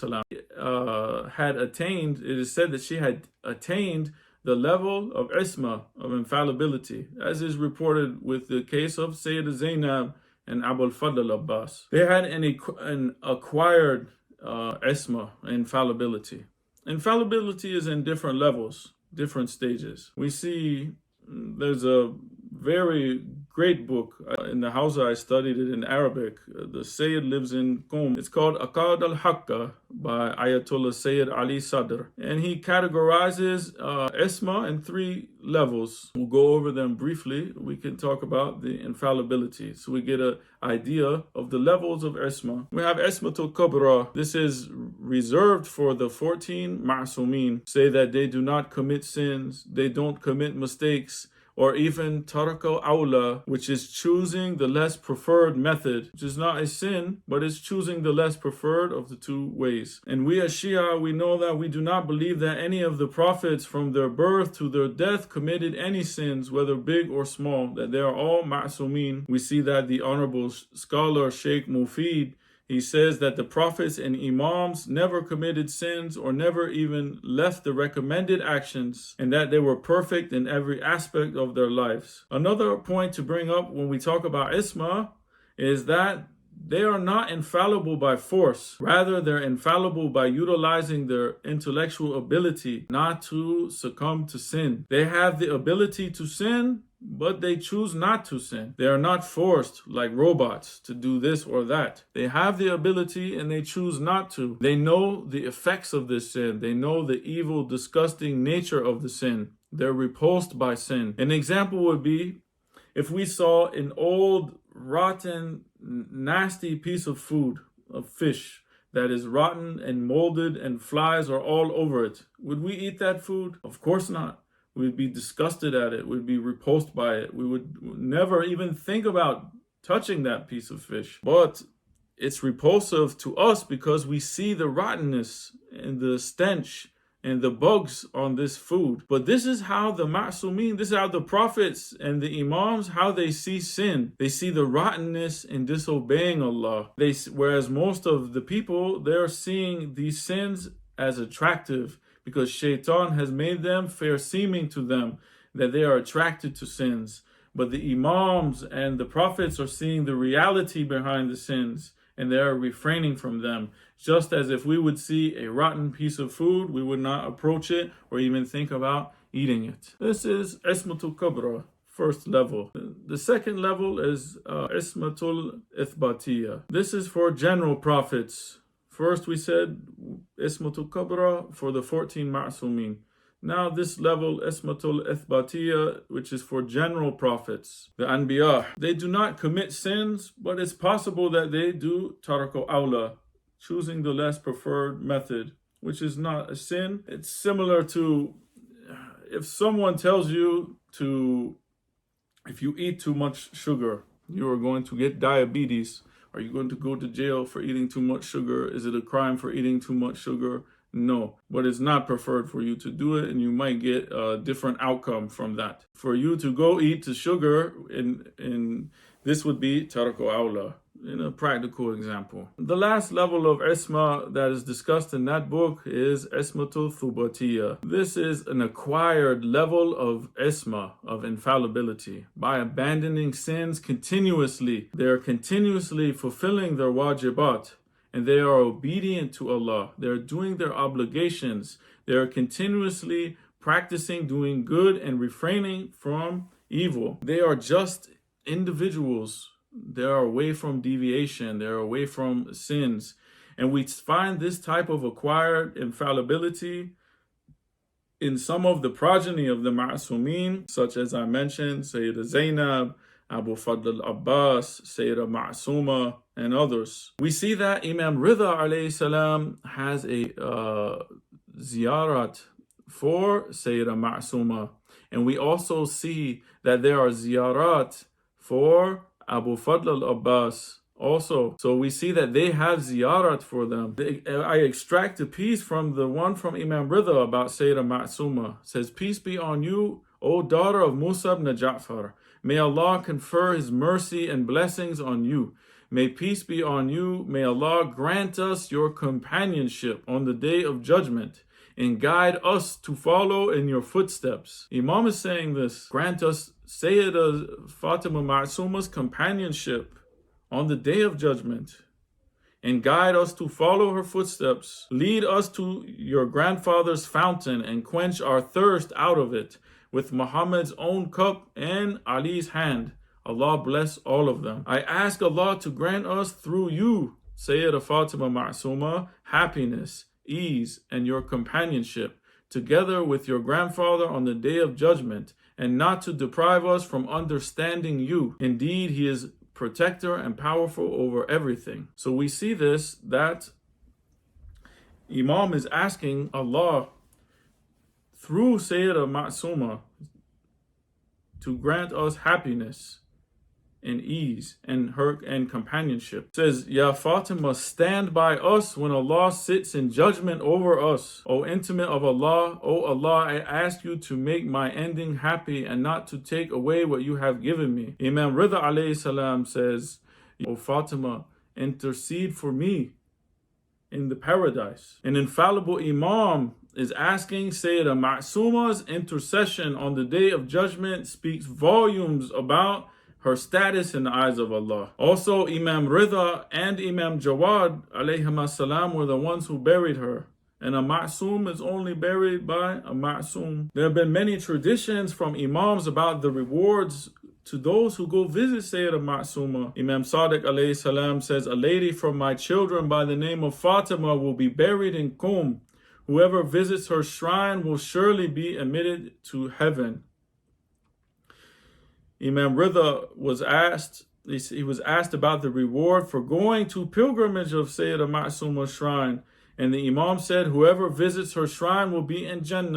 had attained, it is said that she had attained the level of Isma, of infallibility, as is reported with the case of Sayyida Zainab and Abu al-Fadl Abbas. They had an acquired Isma, infallibility. Infallibility is in different levels, different stages. We see there's a very great book. In the house I studied it in Arabic. The Sayyid lives in Qom. It's called Aqad al-Haqqa by Ayatollah Sayyid Ali Sadr. And he categorizes Isma in 3 levels. We'll go over them briefly. We can talk about the infallibility, so we get an idea of the levels of Isma. We have Ismatul Kubra. This is reserved for the 14 Ma'sumin. Say that they do not commit sins, they don't commit mistakes, or even taraka awla, which is choosing the less preferred method, which is not a sin, but is choosing the less preferred of the 2 ways. And we as Shia, we know that we do not believe that any of the prophets from their birth to their death committed any sins, whether big or small, that they are all ma'sumin. We see that the honorable scholar Sheikh Mufid, he says that the prophets and imams never committed sins or never even left the recommended actions, and that they were perfect in every aspect of their lives. Another point to bring up when we talk about Isma is that they are not infallible by force. Rather, they're infallible by utilizing their intellectual ability not to succumb to sin. They have the ability to sin, but they choose not to sin. They are not forced like robots to do this or that. They have the ability and they choose not to. They know the effects of this sin. They know the evil, disgusting nature of the sin. They're repulsed by sin. An example would be if we saw an old, rotten, nasty piece of food, of fish, that is rotten and molded and flies are all over it. Would we eat that food? Of course not. We'd be disgusted at it. We'd be repulsed by it. We would never even think about touching that piece of fish. But it's repulsive to us because we see the rottenness and the stench and the bugs on this food. But this is how the Ma'sumin, this is how the prophets and the imams, how they see sin. They see the rottenness in disobeying Allah. Whereas most of the people, they're seeing these sins as attractive, because shaitan has made them fair seeming to them that they are attracted to sins. But the imams and the prophets are seeing the reality behind the sins and they are refraining from them. Just as if we would see a rotten piece of food, we would not approach it or even think about eating it. This is Ismatul Kubra, first level. The second level is Ismatul Ithbatiyya. This is for general prophets. First we said Ismatul Kubra for the 14 Ma'sumin. Now this level, Ismatul Ithbatiyya, which is for general prophets, the Anbiya. They do not commit sins, but it's possible that they do tarako awla, choosing the less preferred method, which is not a sin. It's similar to if someone tells you if you eat too much sugar, you are going to get diabetes. Are you going to go to jail for eating too much sugar? Is it a crime for eating too much sugar? No, but it's not preferred for you to do it, and you might get a different outcome from that. For you to go eat the sugar, in this would be tarako awla, in a practical example. The last level of Isma that is discussed in that book is Ismatul Thubatiyya. This is an acquired level of Isma, of infallibility. By abandoning sins continuously, they are continuously fulfilling their wajibat, and they are obedient to Allah. They are doing their obligations. They are continuously practicing doing good and refraining from evil. They are just individuals. They are away from deviation. They are away from sins. And we find this type of acquired infallibility in some of the progeny of the Ma'sumin, such as I mentioned, Sayyida Zainab, Abu Fadl Abbas, Sayyida Ma'suma, and others. We see that Imam Rida alayhi salam has a ziyarat for Sayyida Ma'suma. And we also see that there are ziyarat for Abu Fadl Abbas also. So we see that they have ziyarat for them. I extract a piece from the one from Imam Rida about Sayyida Ma'suma. It says, "Peace be on you, O daughter of Musa ibn Ja'far. May Allah confer His mercy and blessings on you. May peace be on you. May Allah grant us your companionship on the day of judgment and guide us to follow in your footsteps. Imam is saying this. Grant us Sayyidah Fatima Ma'suma's companionship on the day of judgment and guide us to follow her footsteps. Lead us to your grandfather's fountain and quench our thirst out of it with Muhammad's own cup and Ali's hand. Allah bless all of them. I ask Allah to grant us through you, Sayyidah Fatima Ma'suma, happiness, ease, and your companionship, together with your grandfather on the day of judgment, and not to deprive us from understanding you. Indeed, he is protector and powerful over everything. So we see this, that Imam is asking Allah through Sayyidah Ma'suma to grant us happiness and ease and companionship. It says, Ya Fatima, stand by us when Allah sits in judgment over us. O intimate of Allah, O Allah, I ask you to make my ending happy and not to take away what you have given me. Imam Rida alayhi salam says, O Fatima, intercede for me in the paradise. An infallible Imam is asking Sayyidah Ma'suma's intercession on the day of judgment speaks volumes about her status in the eyes of Allah. Also, Imam Rida and Imam Jawad alayhim salam were the ones who buried her. And a ma'soom is only buried by a ma'soom. There have been many traditions from Imams about the rewards to those who go visit Sayyidah Ma'suma. Imam Sadiq alayhi salam says, a lady from my children by the name of Fatima will be buried in Qum. Whoever visits her shrine will surely be admitted to heaven. Imam Rida was asked about the reward for going to pilgrimage of Sayyidah Ma'suma's shrine. And the Imam said, whoever visits her shrine will be in Jannah.